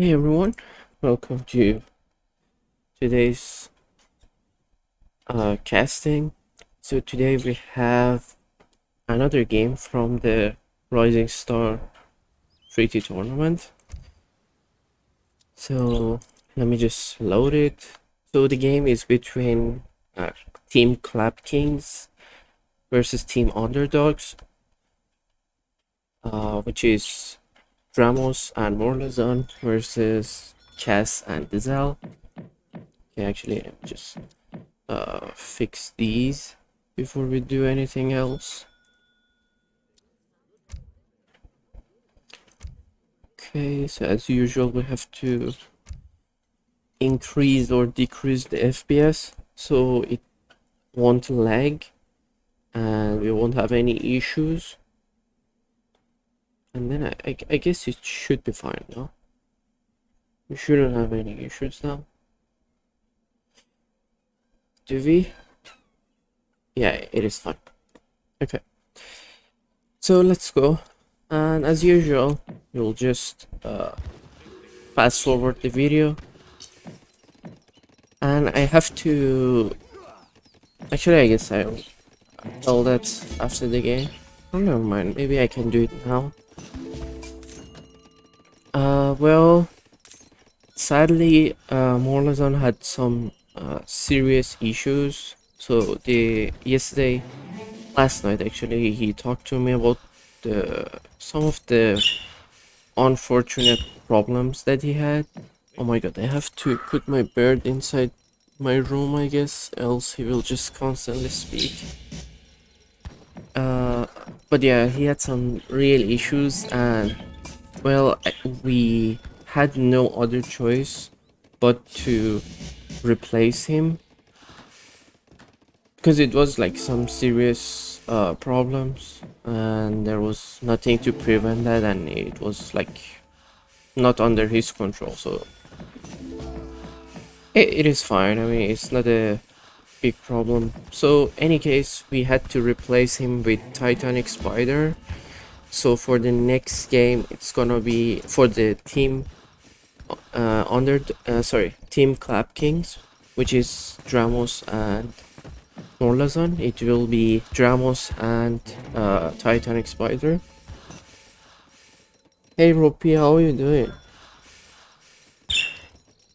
Hey everyone, welcome to today's casting. So today we have another game from the Rising Star Treaty Tournament. So let me just load it. So the game is between uh, Team ClapKings versus Team Underdogs, which is Dramos and Morlazon versus Cass and Dizel. Okay, actually, just fix these before we do anything else. Okay, so as usual we have to increase or decrease the FPS so it won't lag and we won't have any issues, and then I guess it should be fine now. We shouldn't have any issues now, do we? Yeah, it is fine. Okay, so let's go, and as usual we'll just fast forward the video, and I have to actually I guess I'll tell that after the game. Oh, never mind, maybe I can do it now. Well, sadly Morlazon had some serious issues, so last night actually, he talked to me about some of the unfortunate problems that he had. Oh my god, I have to put my bird inside my room, I guess, else he will just constantly speak. But yeah, he had some real issues, and well, we had no other choice but to replace him because it was like some serious problems, and there was nothing to prevent that, and it was like not under his control, so it is fine. I mean, it's not a big problem. So any case, we had to replace him with Titanic Spider. So for the next game it's gonna be for the team Team ClapKings, which is Dramos and Morlazon. It will be Dramos and Titanic Spider. Hey Ropi, how are you doing?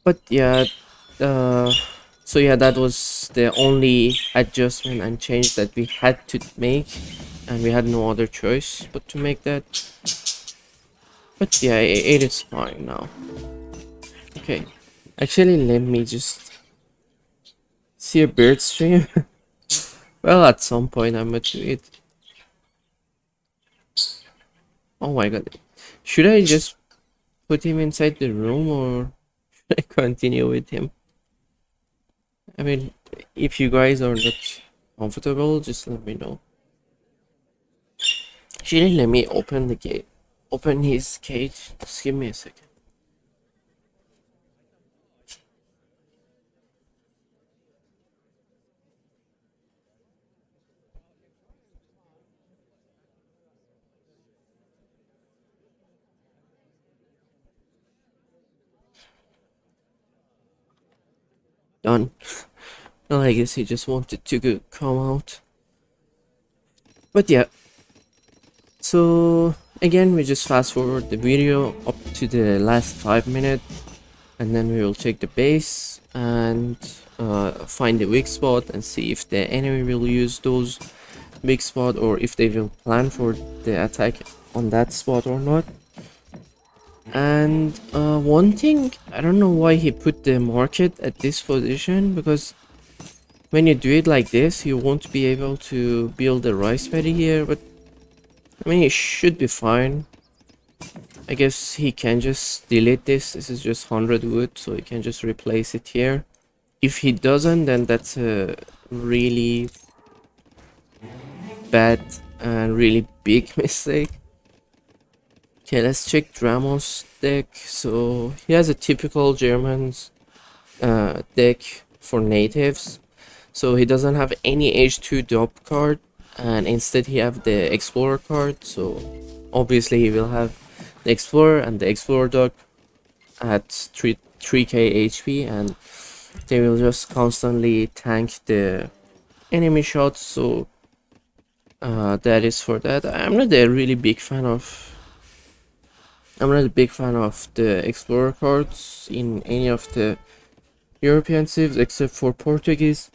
But yeah, uh, so yeah, that was the only adjustment and change that we had to make, and we had no other choice but to make that. But yeah, it is fine now. Okay, actually, let me just see a bird stream. Well, at some point I'm gonna do it. Oh my god, should I just put him inside the room, or should I continue with him? I mean, if you guys are not comfortable, just let me know. Actually, let me open the gate. Open his cage. Just give me a second. Done. Well, I guess he just wanted to come out. But yeah. So again, we just fast forward the video up to the last 5 minutes, and then we will check the base and find the weak spot and see if the enemy will use those weak spot, or if they will plan for the attack on that spot or not. And one thing, I don't know why he put the market at this position, because when you do it like this you won't be able to build a rice paddy here, but I mean, it should be fine. I guess he can just delete this. This is just 100 wood, so he can just replace it here. If he doesn't, then that's a really bad and really big mistake. Okay, let's check Dramos' deck. So he has a typical German's deck for natives. So he doesn't have any H2 drop card, and instead he have the Explorer card. So obviously he will have the Explorer and the Explorer dog, at 3k HP, and they will just constantly tank the enemy shots. So that is for that. I'm not a big fan of the explorer cards in any of the European civs except for Portuguese.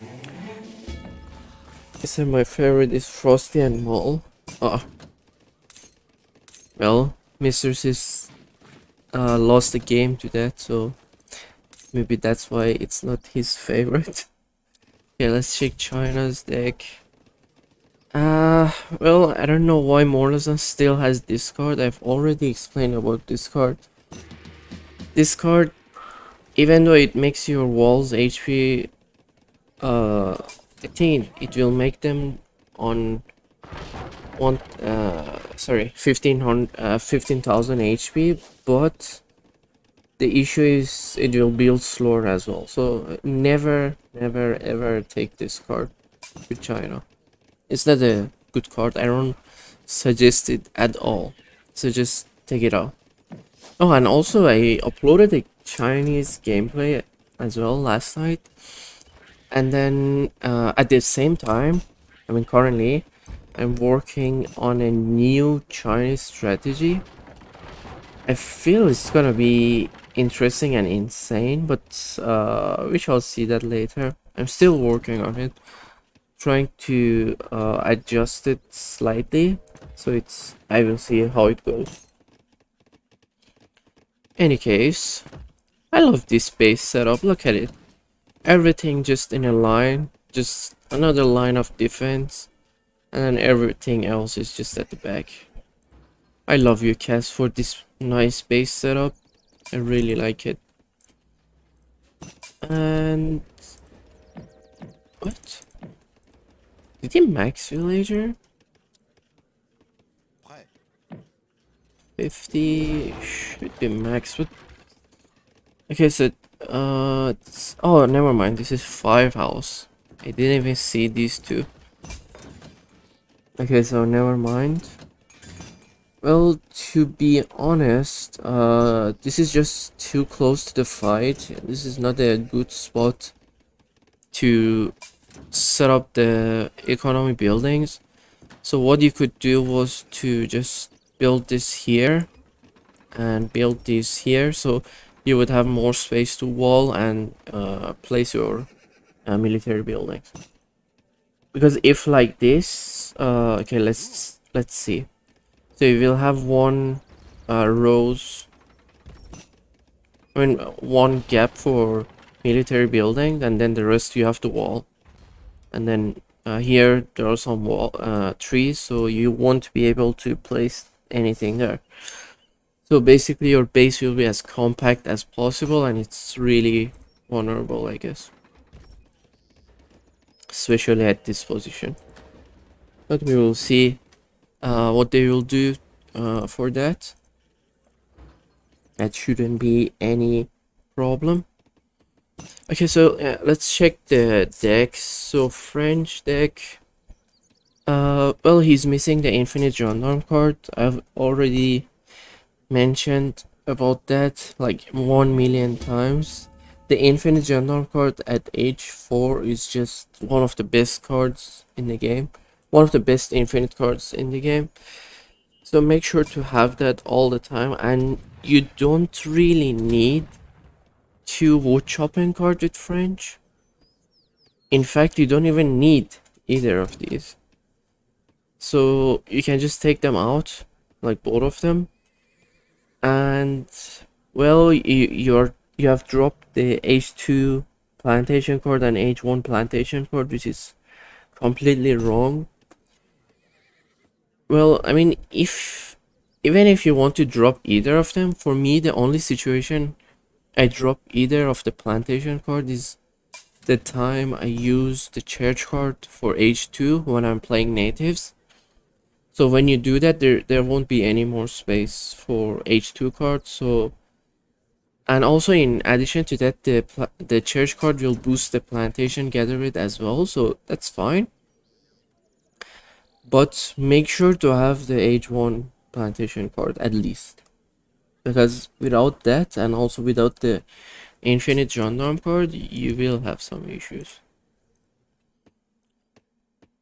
I said my favorite is Frosty and Mole. Oh, well, Mr. Sis lost the game to that, so maybe that's why it's not his favorite. Okay, let's check China's deck. Well, I don't know why Morlison still has this card. I've already explained about this card. This card, even though it makes your walls HP, I think it will make them on 15,000 HP, but the issue is it will build slower as well. So never ever take this card with China. It's not a good card. I don't suggest it at all. So just take it out. Oh, and also I uploaded a Chinese gameplay as well last night. And then at the same time, I mean currently, I'm working on a new Chinese strategy. I feel it's gonna be interesting and insane, but we shall see that later. I'm still working on it, trying to adjust it slightly, so I will see how it goes. Any case, I love this base setup. Look at it. Everything just in a line, just another line of defense, and then everything else is just at the back. I love you, Cass, for this nice base setup. I really like it. And what? Did he max villager? 50 should be max. What? Okay, so oh, never mind. This is 5 house. I didn't even see these two. Okay, so never mind. Well, to be honest, this is just too close to the fight. This is not a good spot to set up the economy buildings. So what you could do was to just build this here and build this here, so you would have more space to wall and place your military buildings. Because if like this, okay, let's see. So you will have one rows, I mean one gap for military building, and then the rest you have to wall. And then here there are some wall trees, so you won't be able to place anything there. So basically your base will be as compact as possible, and it's really vulnerable, I guess, especially at this position. But we will see what they will do for that. That shouldn't be any problem. Okay, so let's check the decks. So French deck, well, he's missing the infinite gendarme card. I've already mentioned about that like 1,000,000 times. The infinite gendarme card at age 4 is just one of the best cards in the game, one of the best infinite cards in the game. So make sure to have that all the time, and you don't really need 2 wood chopping cards with French. In fact, you don't even need either of these. So you can just take them out, like both of them, and well, you have dropped the H2 plantation card and H1 plantation card, which is completely wrong. Well, I mean, even if you want to drop either of them, for me the only situation I drop either of the plantation card is the time I use the church card for H2 when I'm playing natives. So when you do that, there won't be any more space for H2 cards. So, and also in addition to that, the church card will boost the plantation gather as well, so that's fine. But make sure to have the H1 plantation card at least. because without that and also without the infinite gendarme card, you will have some issues.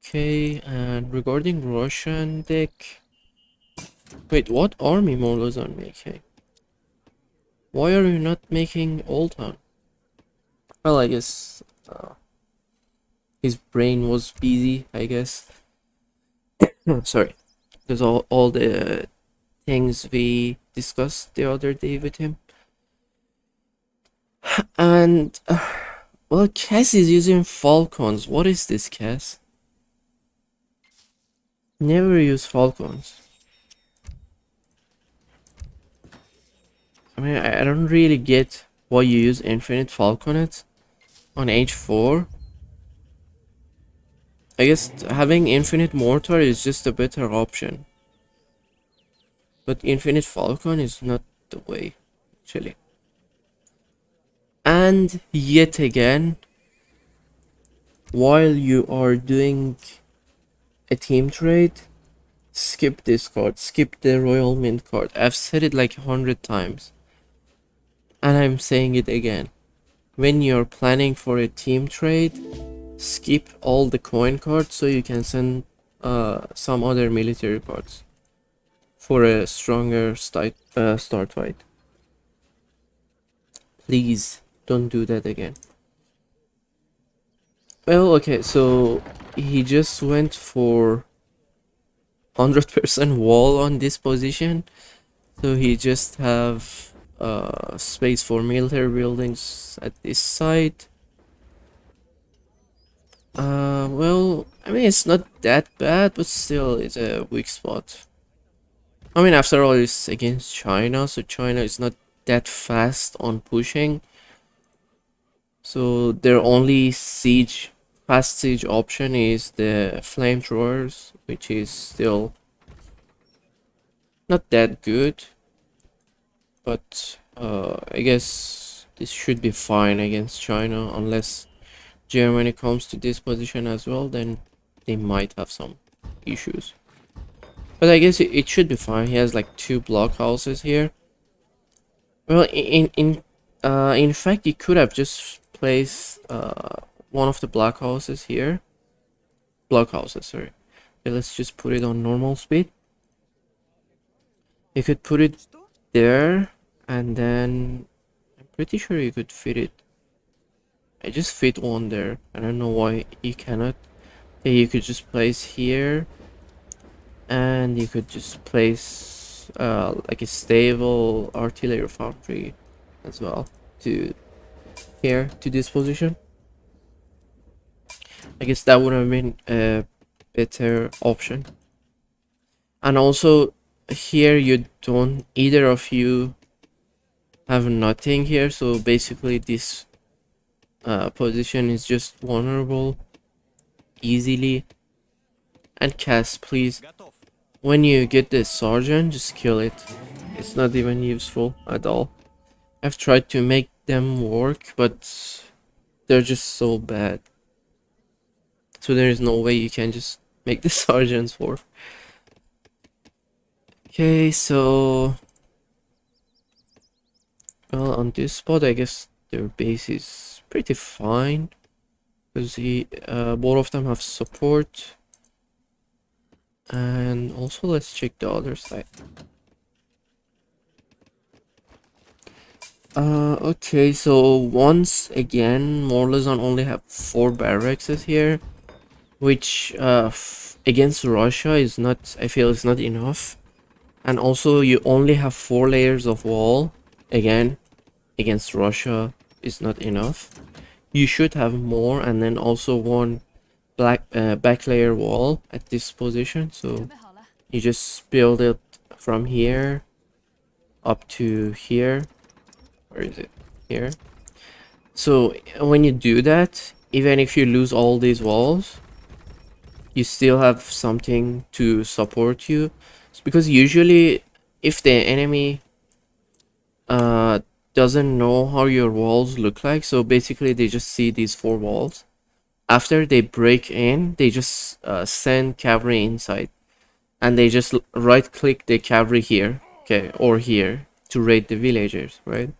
Okay, and regarding Russian deck, wait, what army models are making? Why are you not making Old Town? Well, I guess his brain was busy, I guess. Sorry, because all the things we discussed the other day with him. And well, Cass is using Falcons. What is this, Cass? Never use Falcons. I mean, I don't really get why you use Infinite Falconet on H4. I guess having Infinite Mortar is just a better option. But Infinite Falcon is not the way, actually. And yet again, while you are doing a team trade, skip this card, skip the Royal Mint card. I've said it like 100 times. And I'm saying it again. When you're planning for a team trade, skip all the coin cards so you can send some other military cards for a stronger start fight. Please don't do that again. Well, okay, so he just went for 100% wall on this position, so he just have space for military buildings at this site. Well, I mean, it's not that bad, but still, it's a weak spot. I mean, after all, it's against China, so China is not that fast on pushing. So their only fast siege option is the flamethrowers, which is still not that good. But I guess this should be fine against China, unless Germany comes to this position as well, then they might have some issues. But I guess it should be fine. He has like 2 blockhouses here. Well, in fact, he could have just placed one of the blockhouses here. Blockhouses, sorry. Okay, let's just put it on normal speed. You could put it there, and then I'm pretty sure you could fit it. I just fit one there. I don't know why you cannot. Okay, you could just place here, and you could just place like a stable artillery foundry as well to here to this position. I guess that would have been a better option. And also here you don't, either of you have nothing here, so basically this position is just vulnerable easily. And Cass, please, when you get the sergeant, just kill it. It's not even useful at all. I've tried to make them work, but they're just so bad. So there is no way you can just make the sergeants work. Okay, so well, on this spot, I guess their base is pretty fine because both of them have support. And also, let's check the other side. Okay, so once again, Morlezon only have 4 barracks here, which against Russia is not, I feel it's not enough. And also you only have 4 layers of wall. Again, against Russia is not enough. You should have more, and then also 1 back layer wall at this position. So you just build it from here up to here. Where is it? Here. So when you do that, even if you lose all these walls, you still have something to support you. It's because usually if the enemy doesn't know how your walls look like, so basically they just see these 4 walls. After they break in, they just send cavalry inside, and they just right click the cavalry here, okay, or here, to raid the villagers, right?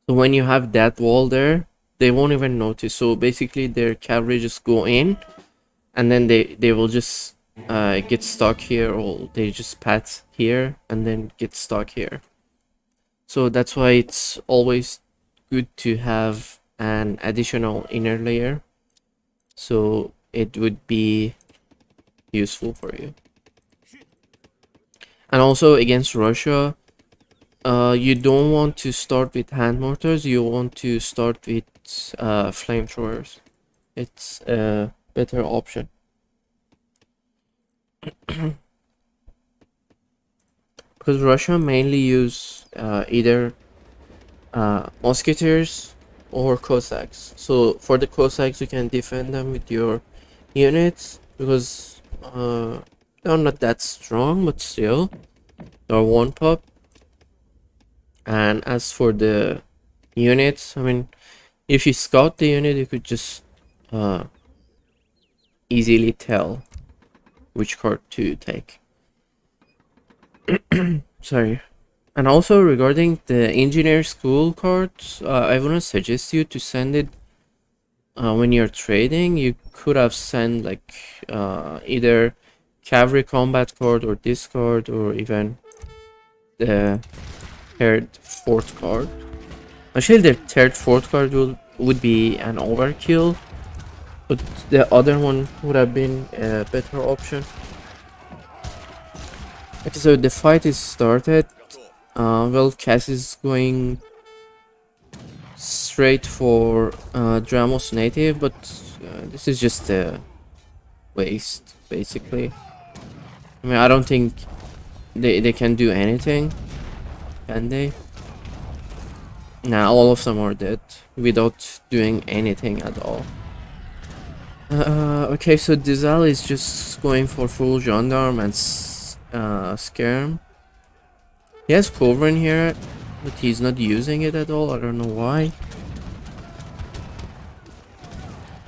So when you have that wall there, they won't even notice. So basically their cavalry just go in, and then they will just get stuck here, or they just pat here and then get stuck here. So that's why it's always good to have an additional inner layer, so it would be useful for you. And also against Russia, you don't want to start with hand mortars, you want to start with flamethrowers. It's a better option. Because Russia mainly use either musketeers or Cossacks. So for the Cossacks, you can defend them with your units, because they're not that strong, but still they're one pop. And as for the units, I mean, if you scout the unit, you could just easily tell which card to take. Sorry. And also regarding the engineer school cards, I wouldn't suggest you to send it when you're trading. You could have sent like either cavalry combat card or this card, or even the third, fourth card. Actually, the third, fourth card would be an overkill, but the other one would have been a better option. Okay, so the fight is started. Well, Cass is going straight for Dramos native, but this is just a waste, basically. I mean, I don't think they can do anything, can they? Nah, all of them are dead without doing anything at all. Okay, so Dizal is just going for full gendarme and scare him. He has cover in here, but he's not using it at all. I don't know why.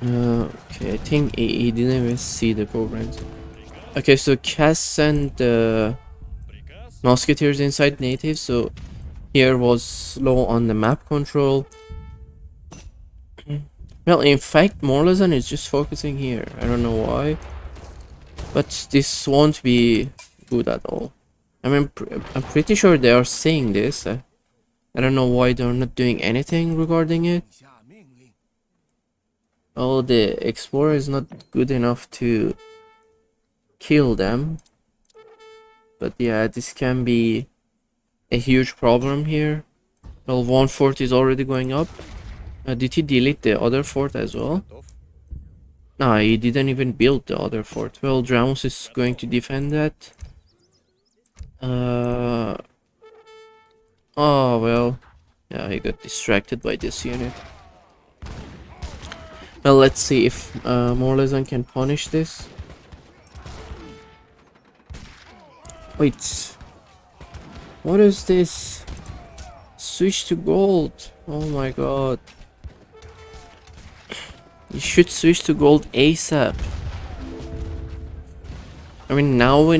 Okay, I think he didn't even see the programs. Okay, so Cass sent the musketeers inside native, so here was slow on the map control. Well, in fact, Morlazan is just focusing here. I don't know why, but this won't be good at all. I mean, I'm pretty sure they are saying this. I don't know why they're not doing anything regarding it. Oh, the Explorer is not good enough to kill them. But yeah, this can be a huge problem here. Well, one fort is already going up. Did he delete the other fort as well? No, he didn't even build the other fort. Well, Dramos is going to defend that. Oh, well. Yeah, he got distracted by this unit. Well, let's see if Morlazan can punish this. Wait. What is this? Switch to gold. Oh my god. You should switch to gold ASAP. I mean, now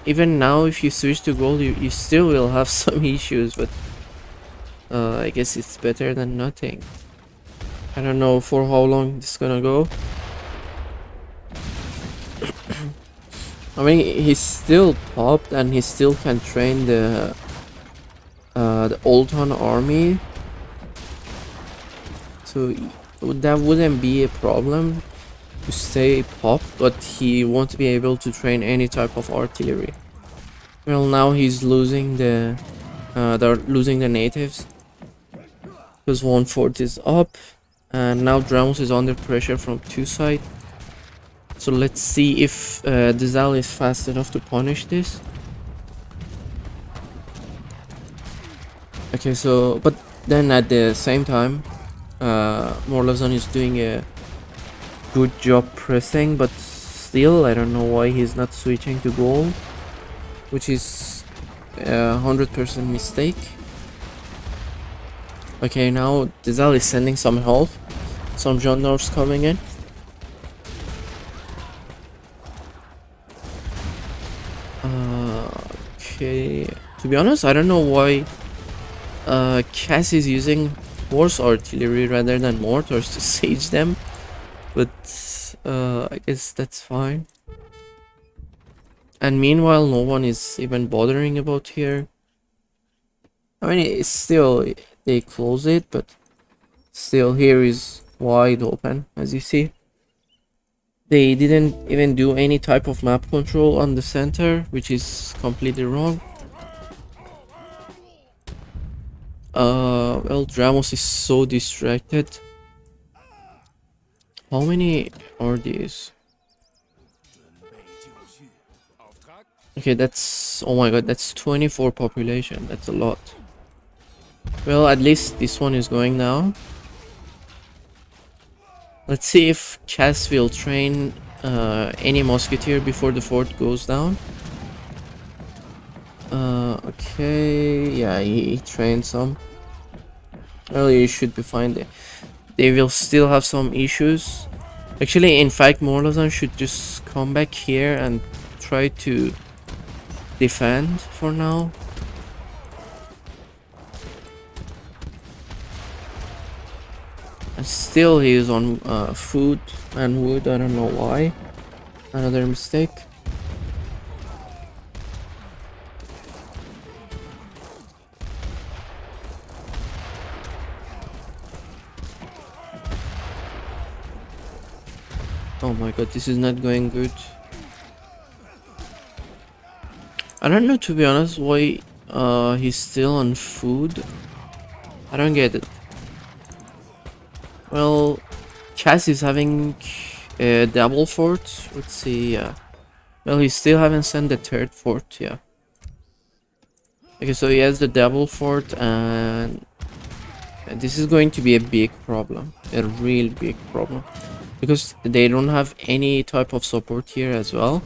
even now if you switch to gold, you still will have some issues, but I guess it's better than nothing. I don't know for how long this is gonna go. I mean, he's still popped and he still can train the Old Hun army, so that wouldn't be a problem to stay popped, but he won't be able to train any type of artillery. Well, now he's losing they're losing the natives because one fort is up, and now Dramos is under pressure from two sides. So let's see if Dizal is fast enough to punish this. Okay, so but then at the same time, Morlazan is doing a good job pressing, but still I don't know why he's not switching to gold, which is a 100% mistake. Okay, now Dizal is sending some help, some gendarmes coming in. Okay, to be honest, I don't know why Cass is using horse artillery rather than mortars to siege them, but I guess that's fine. And meanwhile, no one is even bothering about here. I mean, it's still, they close it, but still here is wide open, as you see. They didn't even do any type of map control on the center, which is completely wrong. Well, Dramos is so distracted. How many are these? Okay, that's, oh my god, that's 24 population. That's a lot. Well, at least this one is going now. Let's see if Cass will train any musketeer before the fort goes down. Okay, yeah, he trained some. Well, you should be fine there. They will still have some issues. Actually, in fact, Morlazan should just come back here and try to defend for now. And still he is on food and wood, I don't know why. Another mistake. Oh my god, this is not going good. I don't know, to be honest, why he's still on food. I don't get it. Well, Cass is having a double fort. Let's see, yeah. Well, he still haven't sent the third fort, yeah. Okay, so he has the double fort, and this is going to be a big problem. A real big problem. Because they don't have any type of support here as well.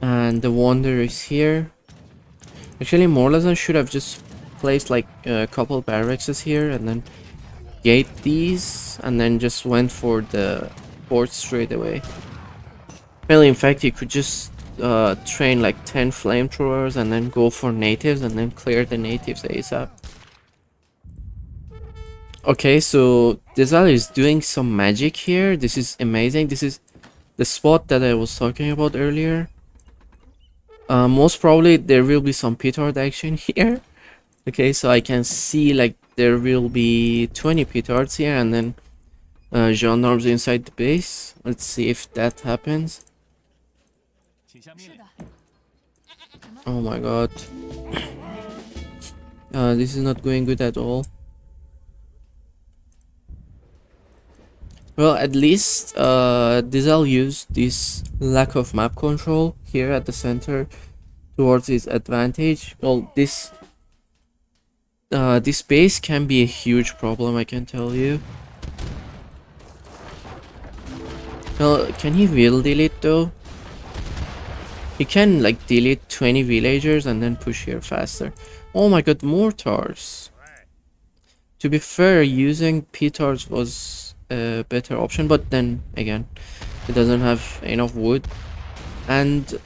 And the wonder is here. Actually, Morlazan should have just placed like a couple barracks here and then gate these and then just went for the fort straight away. Well, in fact, he could just train like 10 flamethrowers and then go for natives and then clear the natives ASAP. Okay, so Dizal is doing some magic here. This is amazing. This is the spot that I was talking about earlier. Most probably there will be some petard action here. Okay, so I can see like there will be 20 petards here and then gendarmes inside the base. Let's see if that happens. Oh my god. This is not going good at all. Well, at least Dizal used this lack of map control here at the center towards his advantage. Well, this base can be a huge problem, I can tell you. Well, can he will delete though? He can like delete 20 villagers and then push here faster. Oh my god, mortars. To be fair, using petards was a better option, but then again, it doesn't have enough wood. And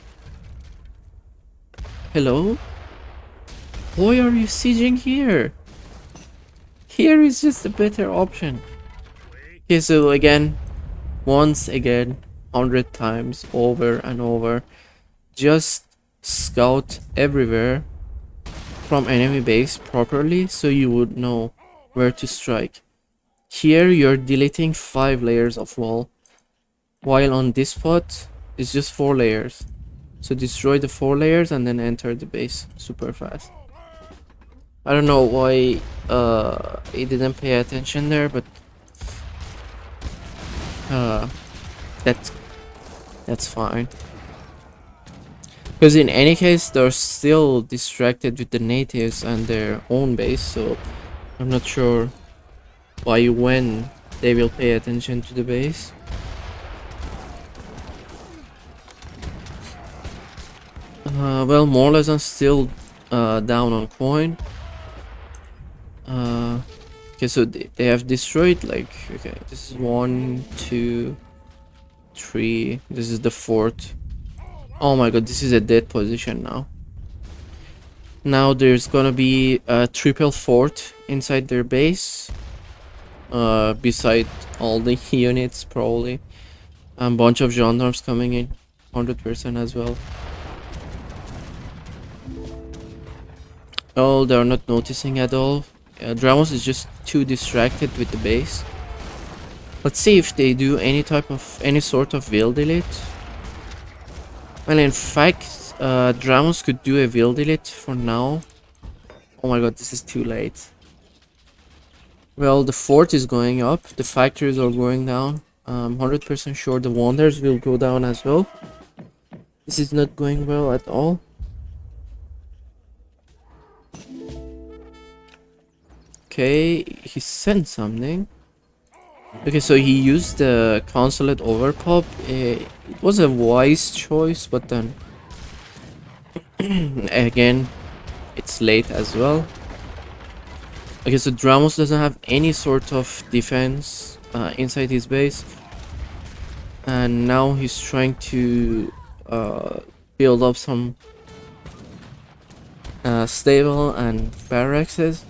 hello? Why are you sieging here? Here is just a better option. Okay, so again, once again, 100 times over and over, just scout everywhere from enemy base properly so you would know where to strike. Here you're deleting 5 layers of wall, while on this spot it's just 4 layers. So destroy the 4 layers and then enter the base super fast. I don't know why he didn't pay attention there, but that's fine. Because in any case, they're still distracted with the natives and their own base, so I'm not sure why when they will pay attention to the base. Well, Morlazan still down on coin. Okay, so they have destroyed like, okay, this is 1, 2, 3, this is the 4th. Oh my god, this is a dead position now. Now there's gonna be a triple fort inside their base. Beside all the units probably. And bunch of gendarmes coming in. 100% as well. Oh, they're not noticing at all. Dramos is just too distracted with the base. Let's see if they do any sort of wheel delete. Well, in fact, Dramos could do a wheel delete for now. Oh my god, this is too late. Well, the fort is going up. The factories are going down. I'm 100% sure the wonders will go down as well. This is not going well at all. Okay, he sent something. Okay, so he used the consulate overpop. It was a wise choice, but then again, it's late as well. Okay, so Dramos doesn't have any sort of defense inside his base, and now he's trying to build up some stable and barracks.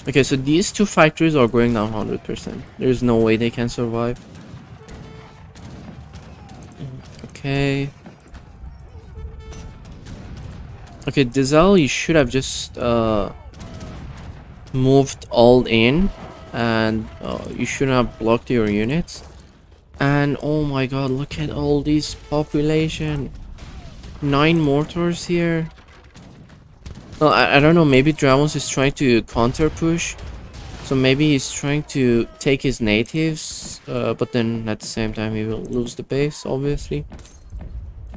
Okay, so these two factories are going down 100%. There's no way they can survive. Okay. Okay, Dizal, you should have just moved all in, and you shouldn't have blocked your units. And oh my god, look at all these population. 9 mortars here. Well, I don't know, maybe Dramos is trying to counter push. So maybe he's trying to take his natives, but then at the same time he will lose the base, obviously.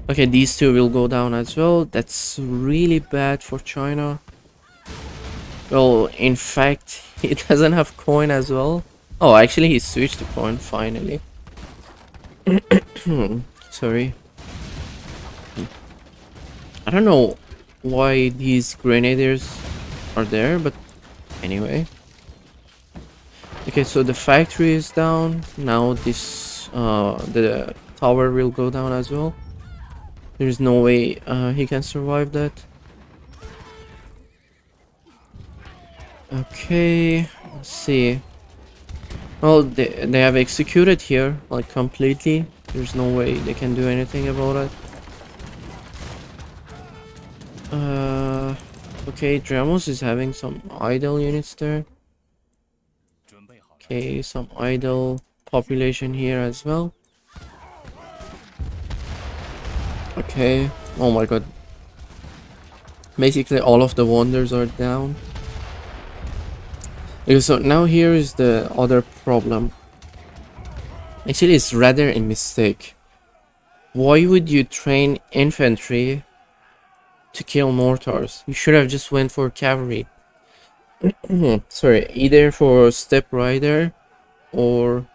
Okay, these two will go down as well. That's really bad for China. Well, in fact, he doesn't have coin as well. Oh, actually he switched to coin finally. Sorry. I don't know why these grenadiers are there, but anyway. Okay, so the factory is down. Now this the tower will go down as well. There's no way he can survive that. Okay, let's see. Well, they have executed here, like, completely. There's no way they can do anything about it. Okay, Dramos is having some idle units there. Okay, some idle population here as well. Okay, oh my god. Basically all of the wonders are down. Okay, so now here is the other problem. Actually, it's rather a mistake. Why would you train infantry to kill mortars? You should have just went for cavalry. Sorry, either for step rider or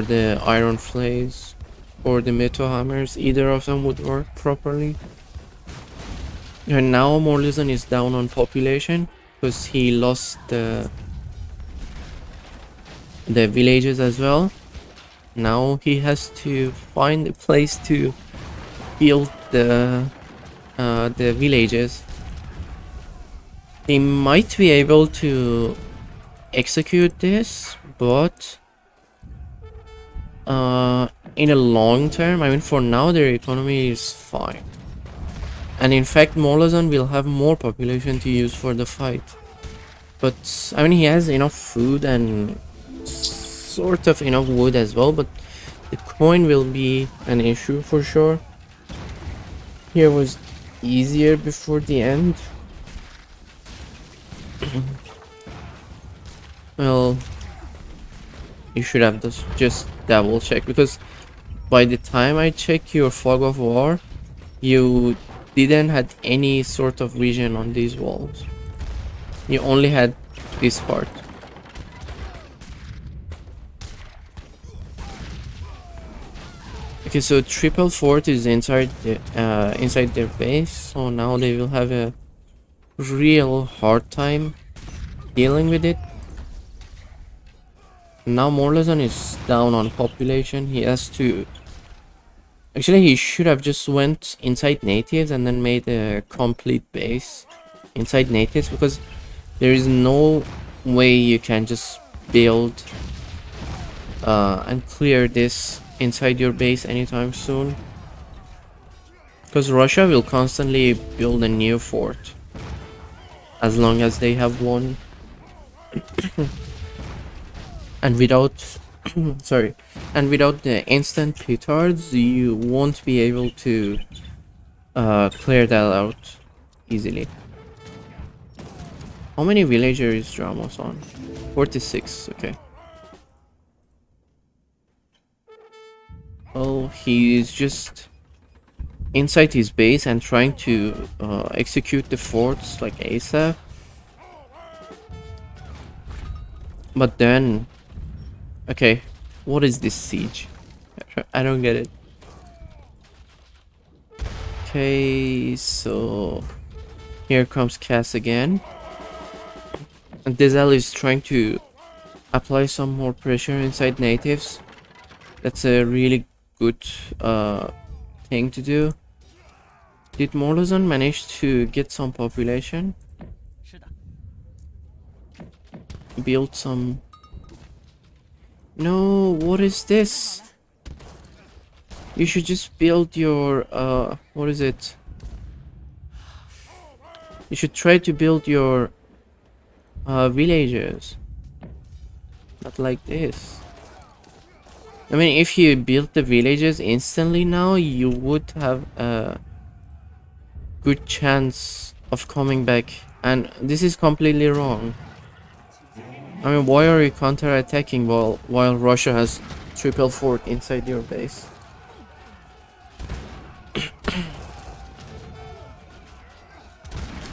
the iron flays or the metal hammers. Either of them would work properly. And now Morlison is down on population because he lost the villages as well. Now he has to find a place to build the villages. They might be able to execute this, but in a long term, I mean, for now their economy is fine. And in fact, Morlison will have more population to use for the fight. But I mean, he has enough food and sort of enough wood as well, but the coin will be an issue for sure. Here was easier before the end. Well, you should have just double check, because by the time I check your fog of war, you didn't had any sort of vision on these walls. You only had this part. Okay, so triple fort is inside their base, so now they will have a real hard time dealing with it. Now Morlison is down on population. He has to Actually, he should have just went inside natives and then made a complete base inside natives, because there is no way you can just build and clear this inside your base anytime soon, because Russia will constantly build a new fort as long as they have one. And without sorry, and without the instant petards, you won't be able to clear that out easily. How many villagers is Ramos on? 46. Okay. Oh, he's just inside his base and trying to execute the forts like ASAP. But then, okay, what is this siege? I don't get it. Okay, so here comes Cass again. And Dizel is trying to apply some more pressure inside natives. That's a really good thing to do. Did Morlazon manage to get some population? Build some... No, what is this? You should just build your what is it? You should try to build your villages. Not like this. I mean, if you build the villages instantly now, you would have a good chance of coming back. And this is completely wrong. I mean, why are you counter-attacking while Russia has triple fort inside your base?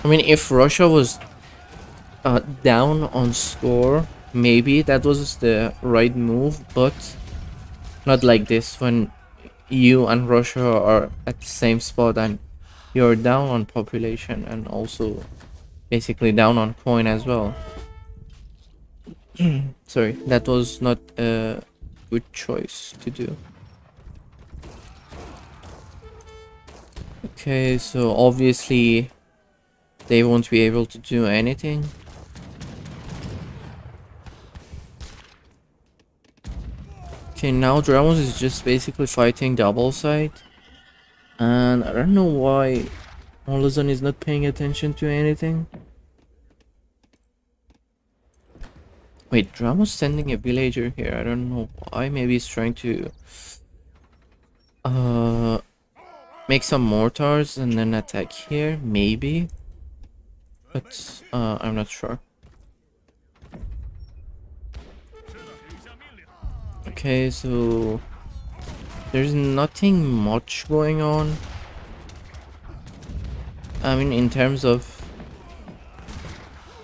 I mean, if Russia was down on score, maybe that was the right move, but not like this when you and Russia are at the same spot and you're down on population and also basically down on coin as well. Sorry, that was not a good choice to do. Okay, so obviously they won't be able to do anything. Okay, now Dramos is just basically fighting double side. And I don't know why Molazon is not paying attention to anything. Wait, Dramos sending a villager here. I don't know why. Maybe he's trying to make some mortars and then attack here. Maybe. But I'm not sure. Okay, so there's nothing much going on. I mean, in terms of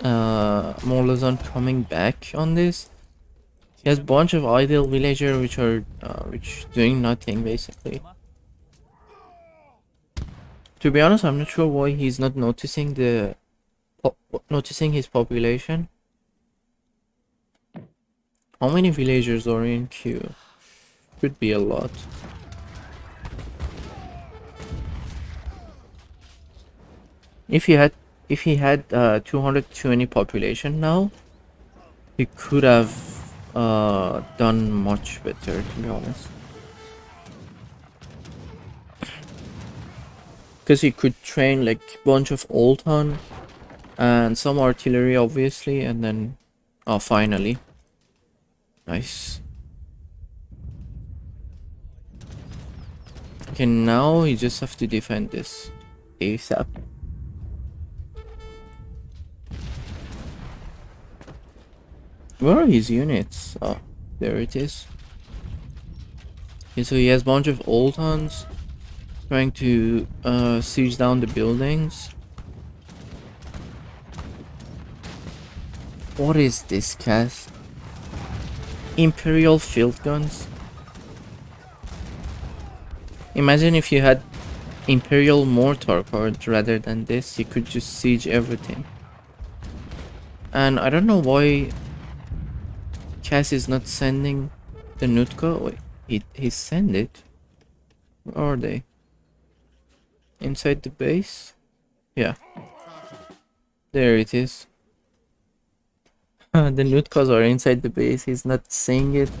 Morlazon coming back on this, he has a bunch of idle villagers which are doing nothing basically. To be honest, I'm not sure why he's not noticing his population. How many villagers are in queue? Could be a lot. If he had 220 population now, he could have done much better, to be honest. Because he could train like a bunch of old hun and some artillery obviously, and then finally. Nice. Okay, now you just have to defend this ASAP. Where are his units? Oh, there it is. Okay, so he has a bunch of old huns trying to siege down the buildings. What is this, Cass? Imperial field guns? Imagine if you had Imperial mortar cards rather than this, you could just siege everything. And I don't know why Cass is not sending the Nutka. Wait, he sent it. Where are they? Inside the base? Yeah. There it is. The Nutkas are inside the base. He's not saying it.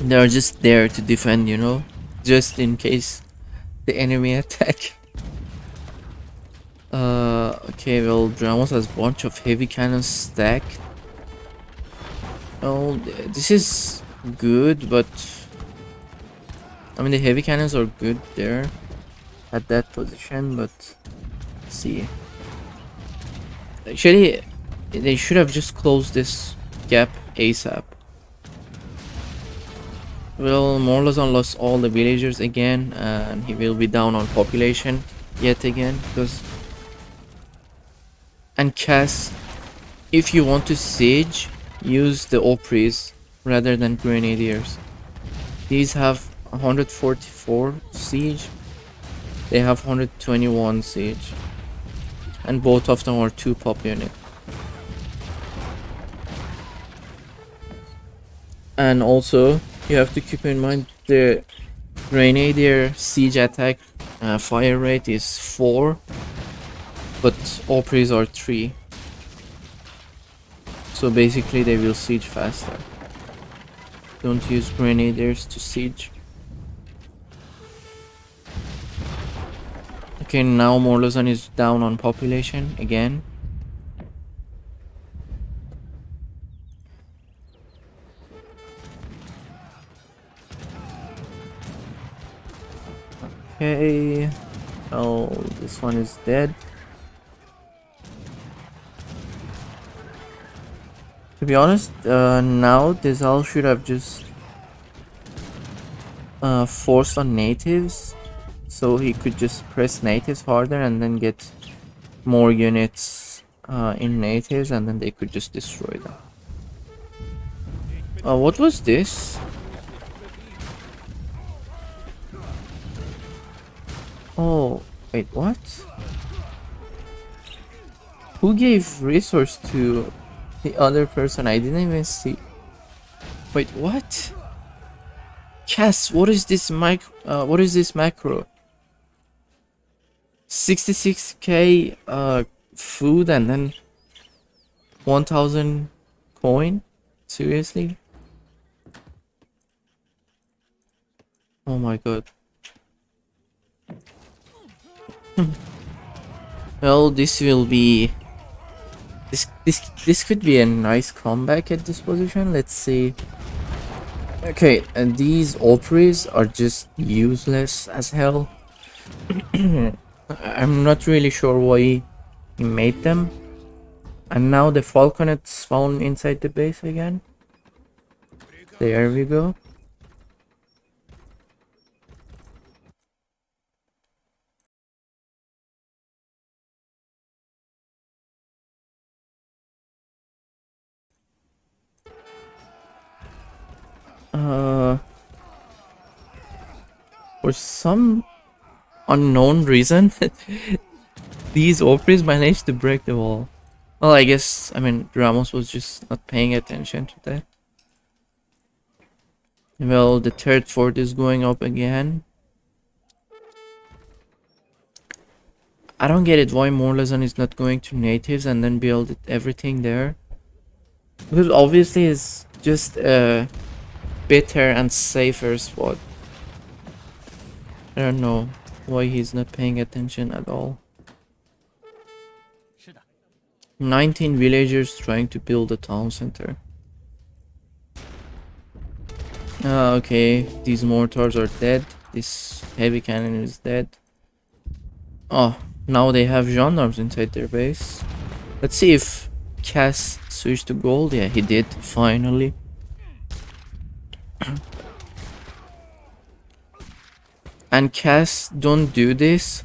They're just there to defend, you know? Just in case the enemy attack. Okay, well, Dramos has a bunch of heavy cannons stacked. Oh, this is good, but I mean the heavy cannons are good there at that position, but let's see. Actually, they should have just closed this gap ASAP. Well, Morlazon lost all the villagers again, and he will be down on population yet again because. And Cass, if you want to siege, use the Opries rather than Grenadiers. These have 144 siege. They have 121 siege. And both of them are 2 pop unit. And also, you have to keep in mind the Grenadier siege attack fire rate is 4. But Opries are 3. So basically they will siege faster. Don't use Grenadiers to siege. Okay, now Morlazon is down on population again. Okay. Oh, this one is dead. To be honest, now Dizal should have just forced on natives, so he could just press natives harder and then get more units in natives, and then they could just destroy them. What was this? Oh, wait, what? Who gave resource to the other person? I didn't even see. Wait, what? Cass, what is this what is this macro? 66k food and then 1000 coin? Seriously? Oh my god. Well, this will be this could be a nice comeback at this position. Let's see. Okay, and these Opries are just useless as hell. I'm not really sure why he made them. And now the Falconet spawn inside the base again. There we go. For some unknown reason, these Opries managed to break the wall. Well, I guess, I mean, Ramos was just not paying attention to that. Well, the third fort is going up again. I don't get it why Morlazon is not going to natives and then build everything there. Because obviously it's just a better and safer spot. I don't know why he's not paying attention at all. 19 villagers trying to build a town center. Okay, these mortars are dead. This heavy cannon is dead. Oh, now they have gendarmes inside their base. Let's see if Cass switched to gold. Yeah, he did, finally. And Cass, don't do this.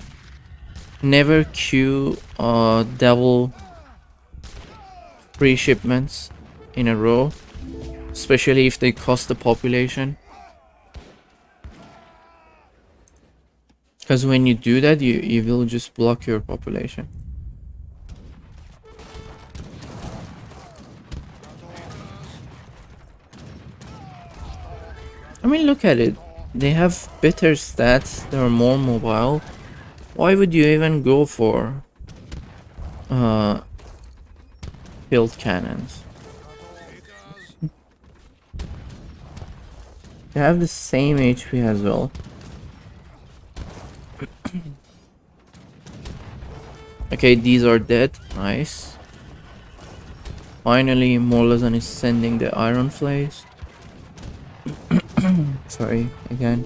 Never queue double free shipments in a row, especially if they cost the population. Because when you do that, you will just block your population. I mean, look at it. they have better stats, they're more mobile. Why would you even go for uh field cannons? They have the same HP as well. Okay, these are dead. Nice. Finally, Morlazan is sending the iron flays. Sorry, again.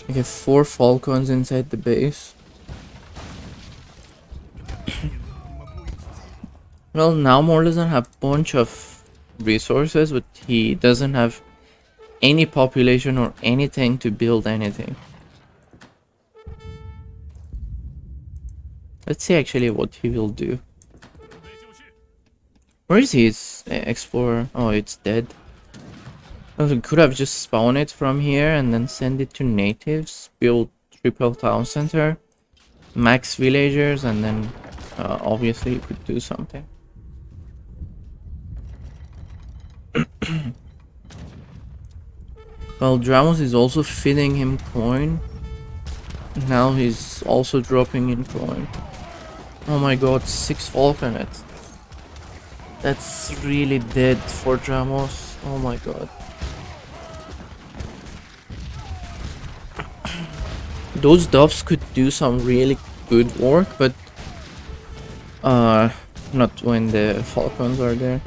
Okay, 4 falcons inside the base. Well, now Morlazan have bunch of resources, but he doesn't have any population or anything to build anything. Let's see actually what he will do. Where is his explorer? Oh, it's dead. Well, we could have just spawned it from here and then send it to natives, build triple town center, max villagers, and then obviously you could do something. Well, Dramos is also feeding him coin. Now he's also dropping in coin. Oh my god, 6 falconets. That's really dead for Dramos. Oh my god. Those doves could do some really good work, but not when the falcons are there.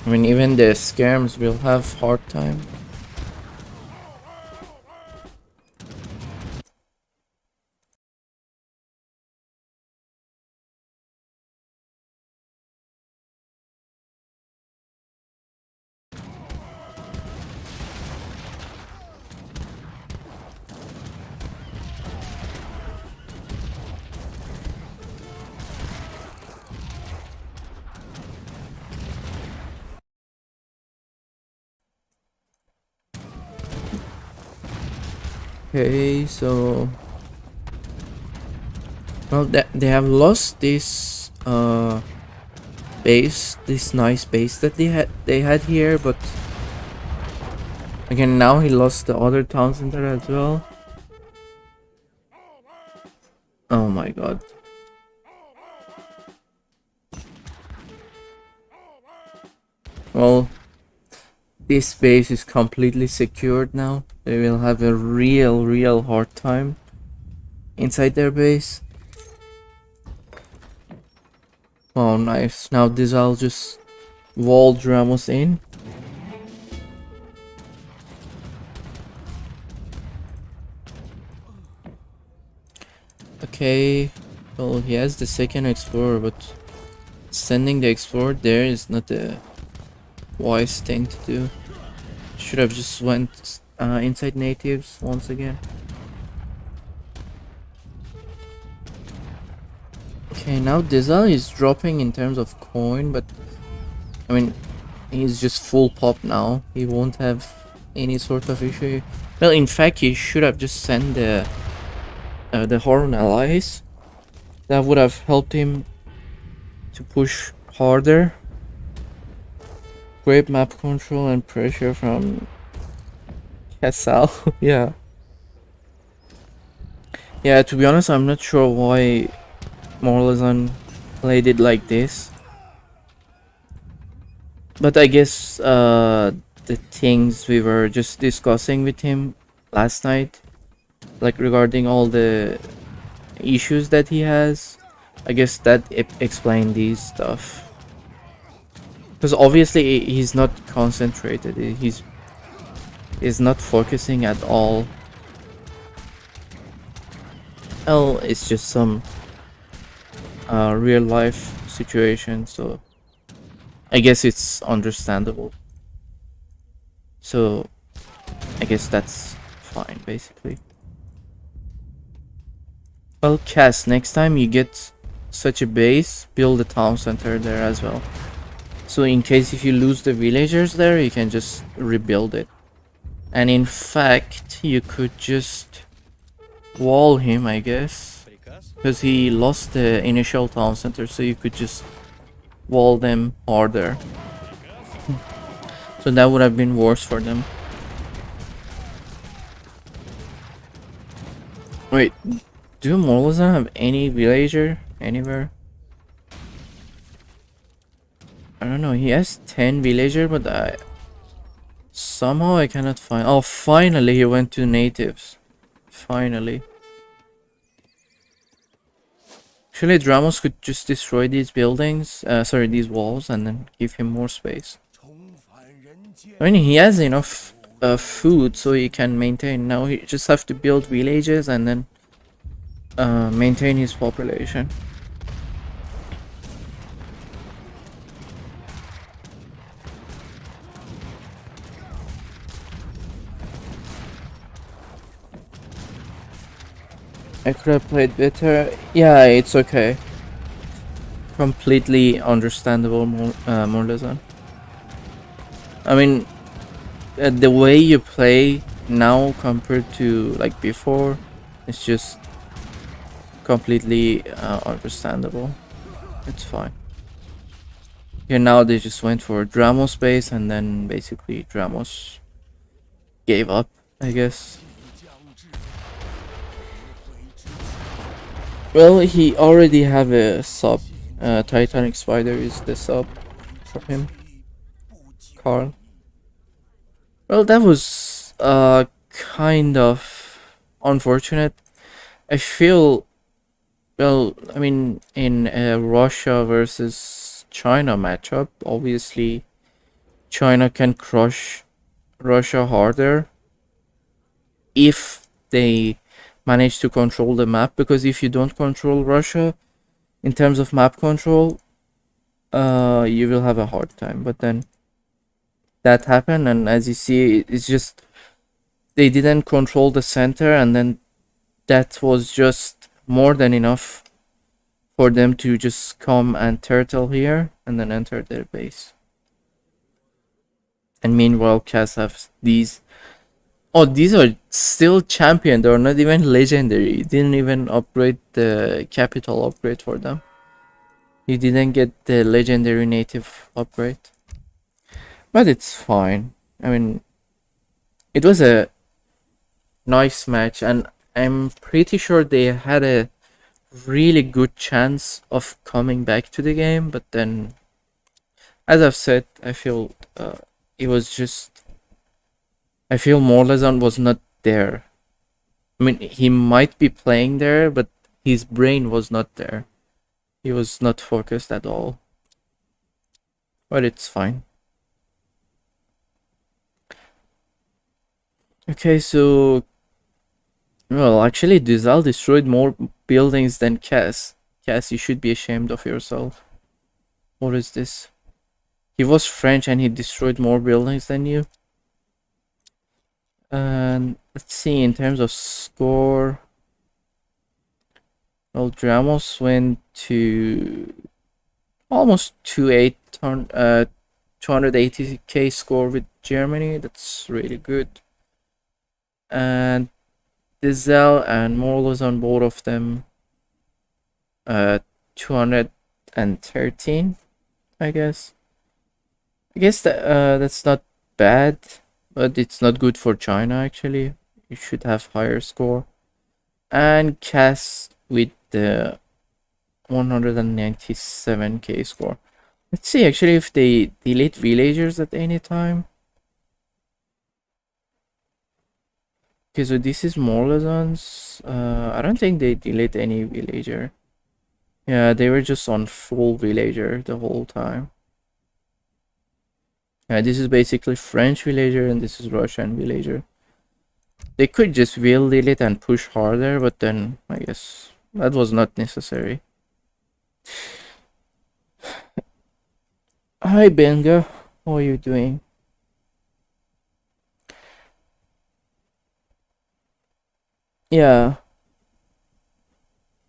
I mean, even the skirms will have hard time. Okay, so well, they have lost this base, this nice base that they had here, but again now he lost the other town center as well. Oh my god. Well, this base is completely secured now. They will have a real hard time inside their base. Oh, nice. Now this I'll just wall Dramos in. Okay. Well, he has the second explorer, but sending the explorer there is not a wise thing to do. Should have just went inside natives once again. Okay, now Dizal is dropping in terms of coin, but I mean, he's just full pop now. He won't have any sort of issue. Well, in fact, he should have just sent the Horn allies. That would have helped him to push harder. Great map control and pressure from Casal. Yeah. Yeah, to be honest, I'm not sure why Morlazan played it like this. But I guess the things we were just discussing with him last night, like regarding all the issues that he has, I guess that explained these stuff. Because obviously he's not concentrated, he's not focusing at all. Well, it's just some real life situation, so I guess it's understandable. So I guess that's fine, basically. Well, Cass, next time you get such a base, build a town center there as well. So in case if you lose the villagers there, you can just rebuild it. And in fact, you could just wall him, I guess. Because he lost the initial town center, so you could just wall them harder. So that would have been worse for them. Wait, do Molozan have any villager anywhere? I don't know. He has 10 villager, but somehow I cannot find. Oh, finally he went to natives. Finally. Actually, Dramos could just destroy these buildings, sorry, these walls, and then give him more space. I mean, he has enough food so he can maintain. Now he just have to build villages and then maintain his population. I could have played better. Yeah, it's okay. Completely understandable, Morlezon. I mean, the way you play now compared to like before, it's just completely understandable. It's fine. Here now they just went for Dramos base and then basically Dramos gave up, I guess. Well, he already have a sub. Titanic Spider is the sub for him. Carl. Well, that was kind of unfortunate. I feel, well, I mean, in a Russia versus China matchup, obviously China can crush Russia harder if they manage to control the map, because if you don't control Russia in terms of map control, you will have a hard time. But then that happened, and as you see, it's just they didn't control the center, and then that was just more than enough for them to just come and turtle here and then enter their base. And meanwhile, Cass have these. Oh, these are still champion. They're not even legendary. You didn't even upgrade the capital upgrade for them. You didn't get the legendary native upgrade. But it's fine. I mean, it was a nice match, and I'm pretty sure they had a really good chance of coming back to the game, but then, as I've said, I feel it was just. I feel Morlezon was not there. I mean, he might be playing there, but his brain was not there. He was not focused at all. But it's fine. Okay, so. Well, actually, Dizal destroyed more buildings than Cass. Cass, you should be ashamed of yourself. What is this? He was French and he destroyed more buildings than you. And let's see, in terms of score. Well, Dramos went to almost 280k score with Germany. That's really good. And Dizel and Morlozon, both of them 213, I guess. I guess that's not bad, but it's not good for China actually. You should have higher score. And Cass with the 197k score. Let's see actually if they delete villagers at any time. Okay, so this is Morlezon's. I don't think they delete any villager. Yeah, they were just on full villager the whole time. Yeah, this is basically French villager and this is Russian villager. They could just will delete and push harder, but then I guess that was not necessary. Hi Benga, how are you doing? Yeah.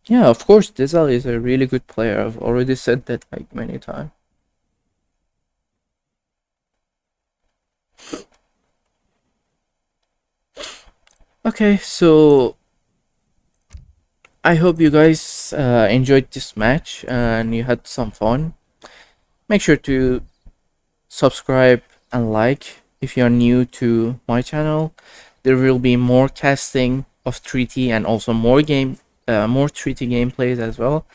Yeah, of course, Dizal is a really good player. I've already said that like many times. Okay, so I hope you guys enjoyed this match and you had some fun. Make sure to subscribe, and like if you're new to my channel. There will be more casting of 3T and also more 3T gameplays as well.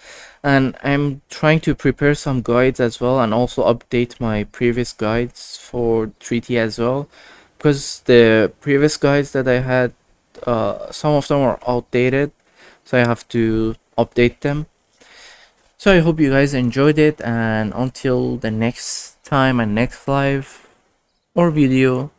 And I'm trying to prepare some guides as well, and also update my previous guides for 3T as well, because the previous guides that I had, some of them are outdated, so I have to update them. So I hope you guys enjoyed it, and until the next time and next live or video,